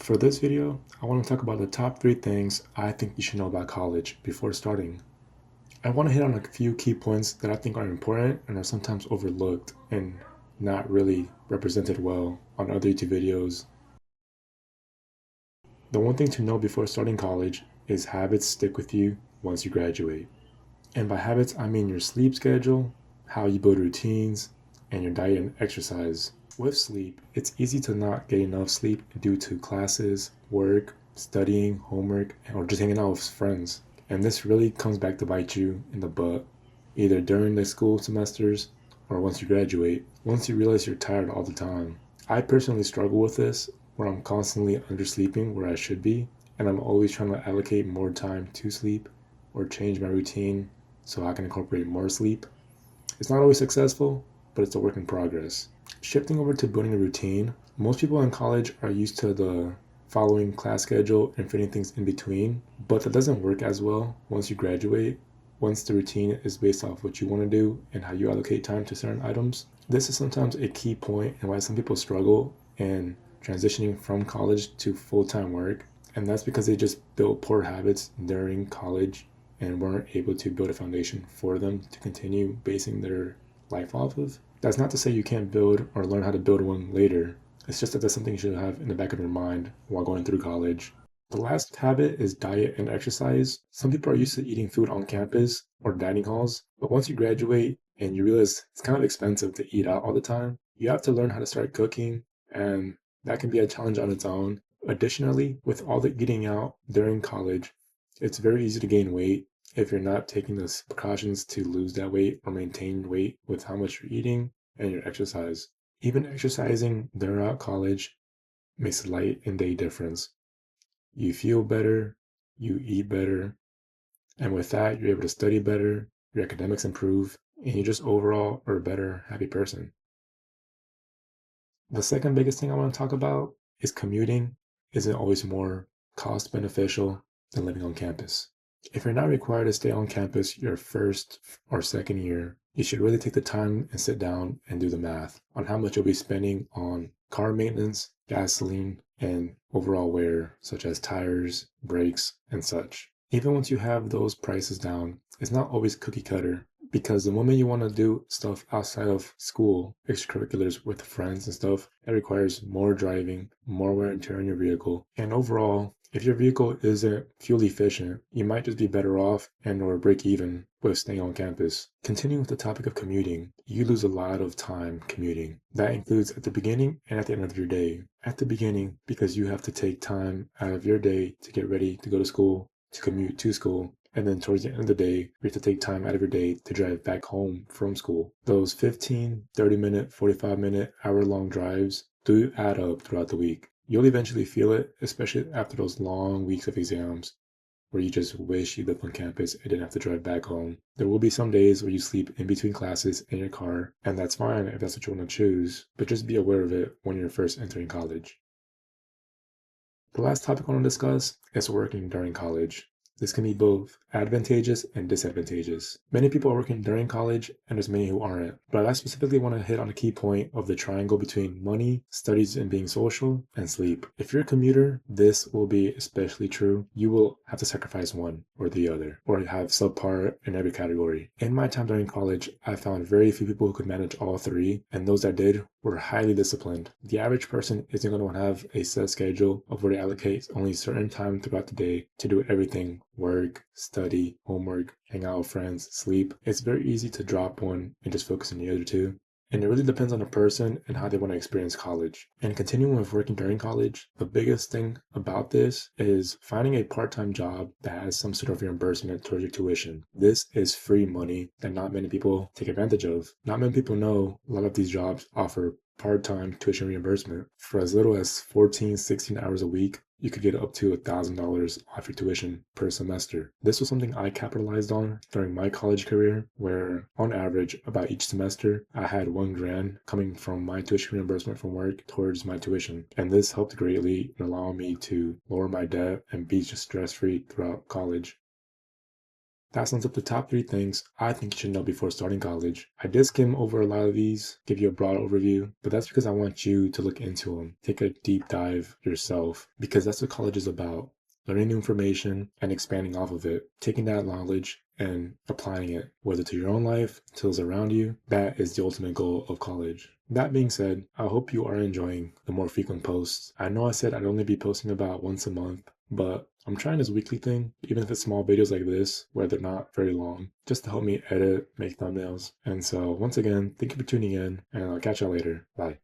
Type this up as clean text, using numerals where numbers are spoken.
For this video, I want to talk about the top 3 things I think you should know about college before starting. I want to hit on a few key points that I think are important and are sometimes overlooked and not really represented well on other YouTube videos. The one thing to know before starting college is habits stick with you once you graduate. And by habits, I mean your sleep schedule, how you build routines, and your diet and exercise. With sleep, it's easy to not get enough sleep due to classes, work, studying, homework, or just hanging out with friends. And this really comes back to bite you in the butt, either during the school semesters or once you graduate, once you realize you're tired all the time. I personally struggle with this, where I'm constantly undersleeping where I should be, and I'm always trying to allocate more time to sleep or change my routine so I can incorporate more sleep. It's not always successful, but it's a work in progress. Shifting over to building a routine, most people in college are used to the following class schedule and fitting things in between, but that doesn't work as well once you graduate. Once the routine is based off what you want to do and how you allocate time to certain items. This is sometimes a key point and why some people struggle in transitioning from college to full-time work, and that's because they just built poor habits during college and weren't able to build a foundation for them to continue basing their life off of. That's not to say you can't build or learn how to build one later. It's just that that's something you should have in the back of your mind while going through college. The last habit is diet and exercise. Some people are used to eating food on campus or dining halls, but once you graduate and you realize it's kind of expensive to eat out all the time, you have to learn how to start cooking, and that can be a challenge on its own. Additionally, with all the eating out during college, it's very easy to gain weight if you're not taking the precautions to lose that weight or maintain weight with how much you're eating and your exercise. Even exercising throughout college makes a light and day difference. You feel better, you eat better, and with that, you're able to study better, your academics improve, and you just overall are a better, happy person. The second biggest thing I want to talk about is commuting isn't always more cost beneficial than living on campus. If you're not required to stay on campus your first or second year, you should really take the time and sit down and do the math on how much you'll be spending on car maintenance, gasoline, and overall wear, such as tires, brakes, and such. Even once you have those prices down, it's not always cookie cutter, because the moment you want to do stuff outside of school, extracurriculars with friends and stuff, that requires more driving, more wear and tear on your vehicle, and overall, if your vehicle isn't fuel efficient, you might just be better off and or break even with staying on campus. Continuing with the topic of commuting, you lose a lot of time commuting. That includes at the beginning and at the end of your day. At the beginning, because you have to take time out of your day to get ready to go to school, to commute to school, and then towards the end of the day, you have to take time out of your day to drive back home from school. Those 15, 30-minute, 45-minute, hour-long drives do add up throughout the week. You'll eventually feel it, especially after those long weeks of exams where you just wish you lived on campus and didn't have to drive back home. There will be some days where you sleep in between classes in your car, and that's fine if that's what you want to choose, but just be aware of it when you're first entering college. The last topic I want to discuss is working during college. This can be both advantageous and disadvantageous. Many people are working during college, and there's many who aren't. But I specifically want to hit on a key point of the triangle between money, studies and being social, and sleep. If you're a commuter, this will be especially true. You will have to sacrifice one or the other, or have subpar in every category. In my time during college, I found very few people who could manage all three, and those that did were highly disciplined. The average person isn't going to have a set schedule of where they allocate only certain time throughout the day to do everything: work, study, homework, hang out with friends, sleep. It's very easy to drop one and just focus on the other two. And it really depends on the person and how they want to experience college. And continuing with working during college, the biggest thing about this is finding a part-time job that has some sort of reimbursement towards your tuition. This is free money that not many people take advantage of. Not many people know a lot of these jobs offer part-time tuition reimbursement. For as little as 14, 16 hours a week, you could get up to $1,000 off your tuition per semester. This was something I capitalized on during my college career, where on average, about each semester, I had $1,000 coming from my tuition reimbursement from work towards my tuition. And this helped greatly in allowing me to lower my debt and be just stress-free throughout college. That sums up the top 3 things I think you should know before starting college. I did skim over a lot of these, give you a broad overview, but that's because I want you to look into them, take a deep dive yourself, because that's what college is about. Learning new information and expanding off of it, taking that knowledge and applying it, whether to your own life, to those around you. That is the ultimate goal of college. That being said, I hope you are enjoying the more frequent posts. I know I said I'd only be posting about once a month, but I'm trying this weekly thing, even if it's small videos like this, where they're not very long, just to help me edit, make thumbnails. And so once again, thank you for tuning in, and I'll catch y'all later. Bye.